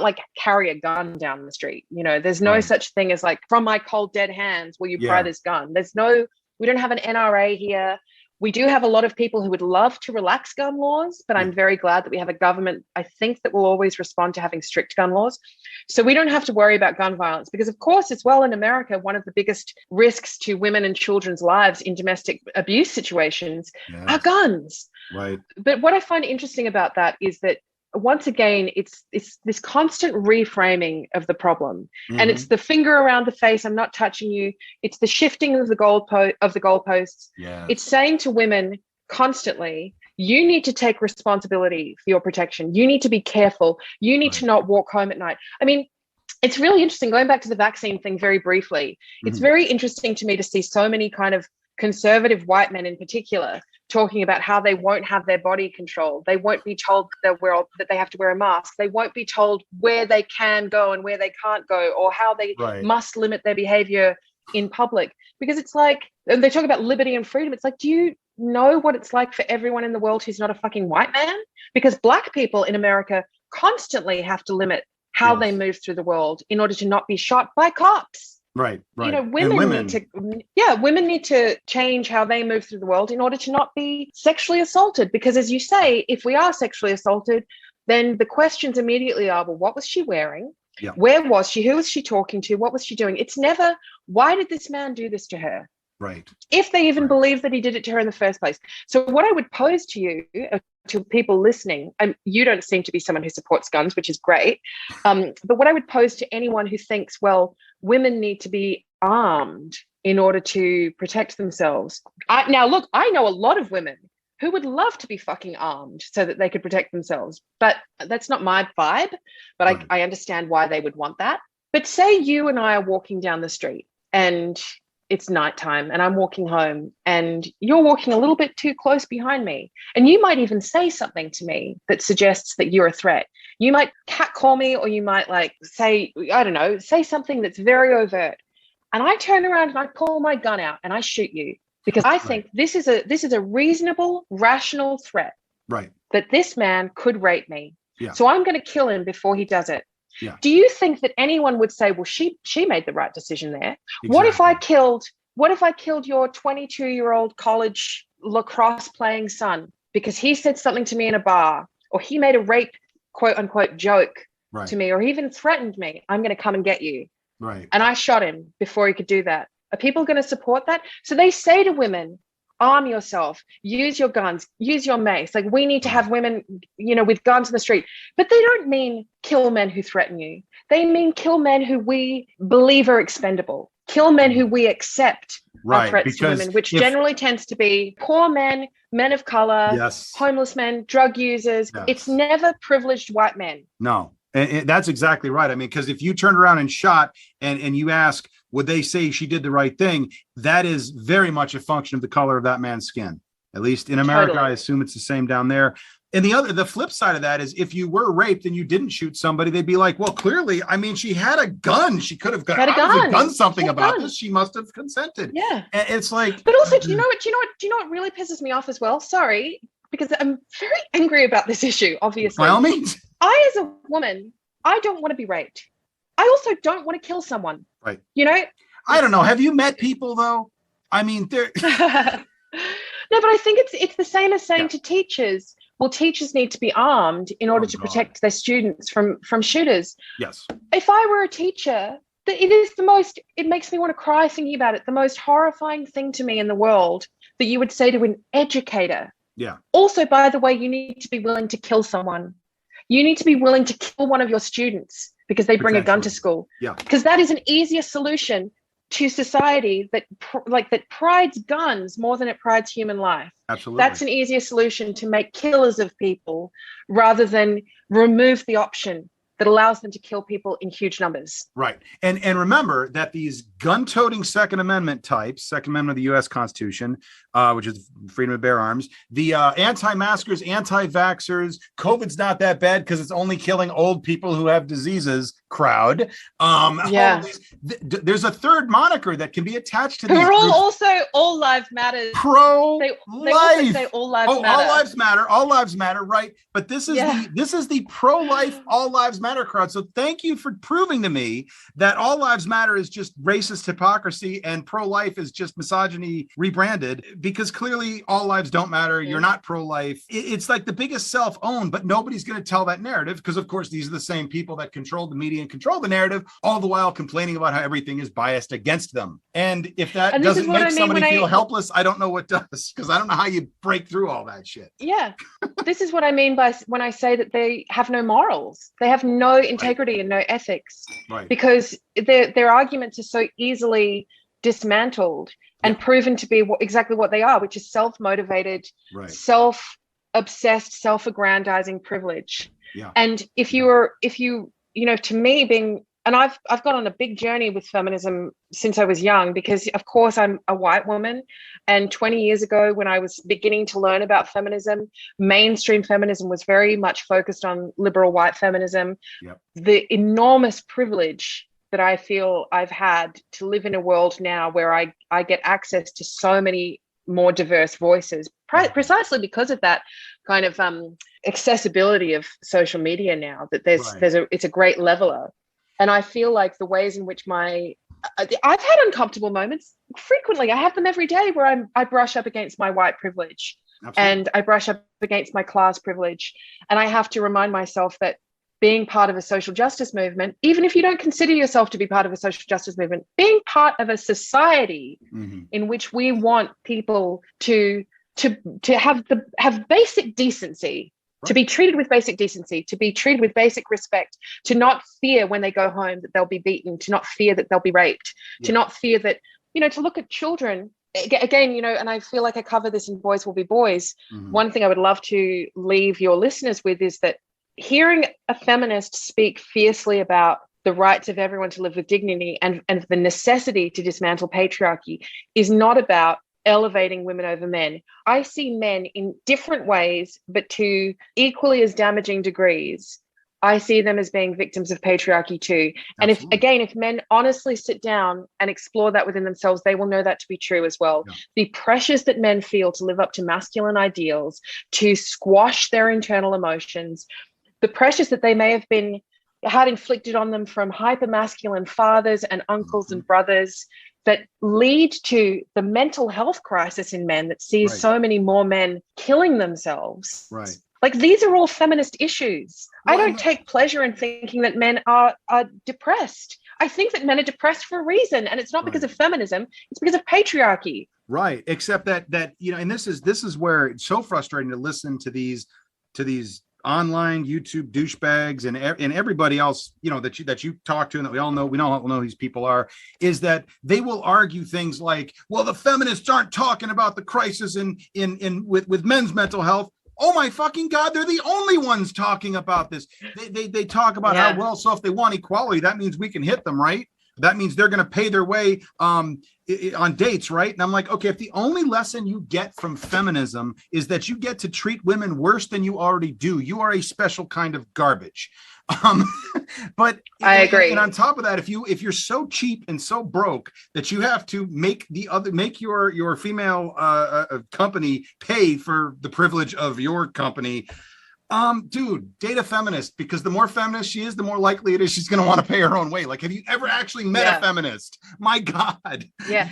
like carry a gun down the street. There's no such thing as like, from my cold dead hands, will you pry this gun? We don't have an NRA here. We do have a lot of people who would love to relax gun laws, but I'm very glad that we have a government, I think, that will always respond to having strict gun laws. So we don't have to worry about gun violence because, of course, as well in America, one of the biggest risks to women and children's lives in domestic abuse situations are guns. Right. But what I find interesting about that is that once again, it's this constant reframing of the problem, and it's the finger around the face. I'm not touching you. It's the shifting of the goalposts. Yeah. It's saying to women constantly, you need to take responsibility for your protection. You need to be careful. You need to not walk home at night. I mean, it's really interesting. Going back to the vaccine thing very briefly, it's very interesting to me to see so many kind of conservative white men in particular talking about how they won't have their body controlled. They won't be told that they have to wear a mask. They won't be told where they can go and where they can't go, or how they must limit their behavior in public. Because it's like, and they talk about liberty and freedom. It's like, do you know what it's like for everyone in the world who's not a fucking white man? Because Black people in America constantly have to limit how they move through the world in order to not be shot by cops. Right. Women need to change how they move through the world in order to not be sexually assaulted. Because as you say, if we are sexually assaulted, then the questions immediately are, well, what was she wearing? Yeah. Where was she? Who was she talking to? What was she doing? It's never, why did this man do this to her? Right. If they even believe that he did it to her in the first place. So what I would pose to you, to people listening, and you don't seem to be someone who supports guns, which is great. But what I would pose to anyone who thinks, well, women need to be armed in order to protect themselves. Now, look, I know a lot of women who would love to be fucking armed so that they could protect themselves. But that's not my vibe. But I understand why they would want that. But say you and I are walking down the street and it's nighttime and I'm walking home and you're walking a little bit too close behind me. And you might even say something to me that suggests that you're a threat. You might catcall me, or you might say something that's very overt. And I turn around and I pull my gun out and I shoot you because I think this is a reasonable, rational threat. Right. That this man could rape me. Yeah. So I'm going to kill him before he does it. Yeah. Do you think that anyone would say, well, she made the right decision there? Exactly. What if I killed your 22-year-old college lacrosse playing son because he said something to me in a bar, or he made a rape quote unquote joke to me, or he even threatened me? I'm going to come and get you. Right. And I shot him before he could do that. Are people going to support that? So they say to women, arm yourself, use your guns, use your mace. Like, we need to have women, with guns in the street. But they don't mean kill men who threaten you. They mean kill men who we believe are expendable. Kill men who we accept are threats to women, which generally tends to be poor men, men of color, homeless men, drug users. Yes. It's never privileged white men. No, and that's exactly right. I mean, because if you turned around and shot and you ask, would they say she did the right thing? That is very much a function of the color of that man's skin. At least in America, totally. I assume it's the same down there. And the flip side of that is, if you were raped and you didn't shoot somebody, they'd be like, well, clearly, I mean, she had a gun. She could have done something about this. She must have consented. Yeah. And it's like, but also, do you know what really pisses me off as well? Sorry, because I'm very angry about this issue, obviously. By all means. I, as a woman, I don't want to be raped. I also don't want to kill someone. Right. I don't know. Have you met people though? I mean, they're No, but I think it's the same as saying to teachers, well, teachers need to be armed in order to protect their students from shooters. Yes. If I were a teacher, it makes me want to cry thinking about it. The most horrifying thing to me in the world that you would say to an educator. Yeah. Also, by the way, you need to be willing to kill someone. You need to be willing to kill one of your students because they bring a gun to school. Yeah. Because that is an easier solution to society that prides guns more than it prides human life. Absolutely. That's an easier solution to make killers of people rather than remove the option that allows them to kill people in huge numbers. Right. And remember that these gun-toting Second Amendment types, Second Amendment of the U.S. Constitution, which is freedom to bear arms, the anti-maskers, anti-vaxxers, COVID's not that bad because it's only killing old people who have diseases crowd. There's a third moniker that can be attached to these Who are groups. also all lives matter. Pro-life. They also say all lives matter. All lives matter. All lives matter. Right. But this is the pro-life, all lives matter crowd. So thank you for proving to me that all lives matter is just racist hypocrisy and pro-life is just misogyny rebranded, because clearly all lives don't matter. You're not pro-life. It's like the biggest self-owned, but nobody's going to tell that narrative because, of course, these are the same people that control the media and control the narrative, all the while complaining about how everything is biased against them. And if that doesn't make somebody feel helpless, I don't know what does, because I don't know how you break through all that shit. Yeah. This is what I mean by when I say that they have no morals. They have no integrity and no ethics, because their arguments are so easily dismantled and proven to be exactly what they are, which is self-motivated, self-obsessed, self-aggrandizing privilege. And if you to me, being, and I've gone on a big journey with feminism since I was young, because of course I'm a white woman, and 20 years ago when I was beginning to learn about feminism, mainstream feminism was very much focused on liberal white feminism. The enormous privilege that I feel I've had to live in a world now where I get access to so many more diverse voices, precisely because of that kind of accessibility of social media now, that it's a great leveler. And I feel like the ways in which I've had uncomfortable moments frequently. I have them every day where I brush up against my white privilege. Absolutely. And I brush up against my class privilege. And I have to remind myself that being part of a social justice movement, even if you don't consider yourself to be part of a social justice movement, being part of a society in which we want people to have basic decency, to be treated with basic decency, to be treated with basic respect, to not fear when they go home that they'll be beaten, to not fear that they'll be raped, to not fear that, to look at children. Again, and I feel like I cover this in Boys Will Be Boys. One thing I would love to leave your listeners with is that hearing a feminist speak fiercely about the rights of everyone to live with dignity and the necessity to dismantle patriarchy is not about elevating women over men. I see men in different ways, but to equally as damaging degrees. I see them as being victims of patriarchy too. And if men honestly sit down and explore that within themselves, they will know that to be true as well. The pressures that men feel to live up to masculine ideals, to squash their internal emotions, the pressures that they may have had inflicted on them from hypermasculine fathers and uncles and brothers, that lead to the mental health crisis in men that sees so many more men killing themselves. Like, these are all feminist issues. I don't take pleasure in thinking that men are depressed. I think that men are depressed for a reason, and it's not because of feminism, it's because of patriarchy. Right. Except that and this is where it's so frustrating to listen to these online YouTube douchebags and everybody else, that you talk to and that we all know who these people are, is that they will argue things like, well, the feminists aren't talking about the crisis with men's mental health. Oh my fucking God, they're the only ones talking about this. They talk about how, well, so if they want equality, that means we can hit them, right? That means they're going to pay their way on dates, right? And I'm like, okay, if the only lesson you get from feminism is that you get to treat women worse than you already do, you are a special kind of garbage. But I agree. And on top of that, if you're so cheap and so broke that you have to make your female company pay for the privilege of your company, dude, date a feminist, because the more feminist she is, the more likely it is she's going to want to pay her own way. Like, have you ever actually met a feminist? My God. Yeah.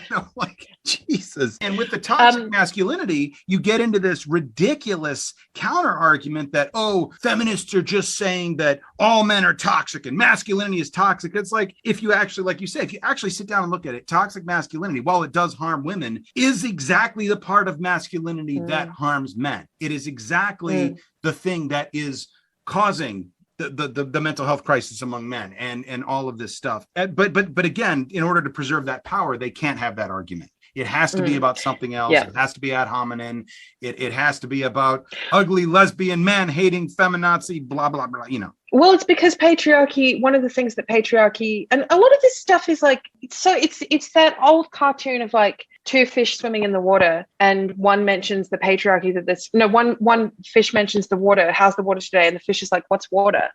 Jesus. And with the toxic masculinity, you get into this ridiculous counter argument that, oh, feminists are just saying that all men are toxic and masculinity is toxic. It's like, if you actually, like you say, if you actually sit down and look at it, toxic masculinity, while it does harm women, is exactly the part of masculinity that harms men. It is exactly the thing that is causing the mental health crisis among men and all of this stuff. But again, in order to preserve that power, they can't have that argument. It has to be about something else. Yeah. It has to be ad hominem. It has to be about ugly lesbian men hating feminazi, blah, blah, blah, you know. Well, it's because patriarchy, one of the things that patriarchy, and a lot of this stuff is like, it's that old cartoon of like two fish swimming in the water, and one mentions the patriarchy that one fish mentions the water. How's the water today? And the fish is like, what's water?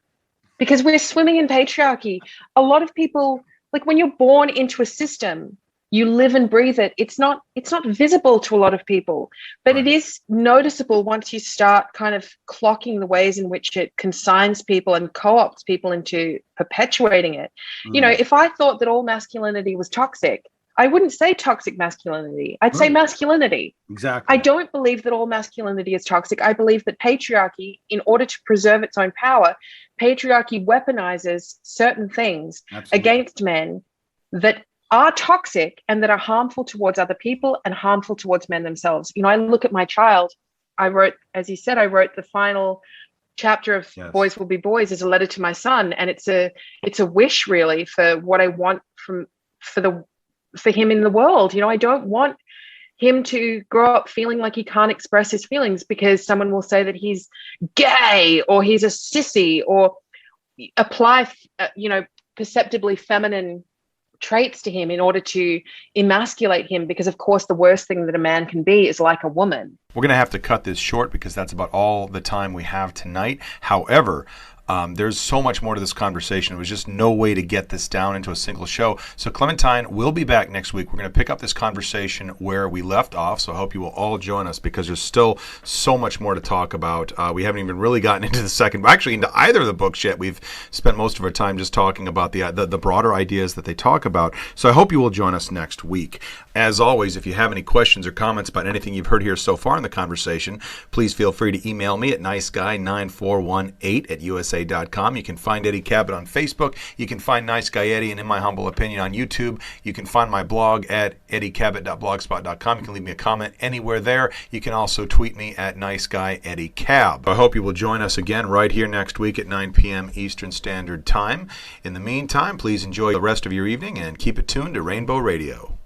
Because we're swimming in patriarchy. A lot of people, like when you're born into a system, you live and breathe it. It's not visible to a lot of people, but it is noticeable once you start kind of clocking the ways in which it consigns people and co-opts people into perpetuating it. You know, if I thought that all masculinity was toxic, I wouldn't say toxic masculinity. I'd say masculinity. Exactly. I don't believe that all masculinity is toxic. I believe that patriarchy, in order to preserve its own power, patriarchy weaponizes certain things against men that are toxic and that are harmful towards other people and harmful towards men themselves. You know, I look at my child. I wrote, as you said, I wrote the final chapter of Boys Will Be Boys as a letter to my son, and it's a wish really for what I want for him in the world. You know, I don't want him to grow up feeling like he can't express his feelings because someone will say that he's gay or he's a sissy, or apply perceptibly feminine traits to him in order to emasculate him, because of course the worst thing that a man can be is like a woman. We're going to have to cut this short because that's about all the time we have tonight. However, there's so much more to this conversation. It was just no way to get this down into a single show. So Clementine will be back next week. We're going to pick up this conversation where we left off. So I hope you will all join us because there's still so much more to talk about. We haven't even really gotten into the second, actually into either of the books yet. We've spent most of our time just talking about the broader ideas that they talk about. So I hope you will join us next week. As always, if you have any questions or comments about anything you've heard here so far in the conversation, please feel free to email me at niceguy9418@usa.com. You can find Eddie Cabot on Facebook. You can find Nice Guy Eddie, and in my humble opinion, on YouTube. You can find my blog at eddiecabot.blogspot.com. You can leave me a comment anywhere there. You can also tweet me at NiceGuyEddieCab. I hope you will join us again right here next week at 9 p.m. Eastern Standard Time. In the meantime, please enjoy the rest of your evening and keep it tuned to Rainbow Radio.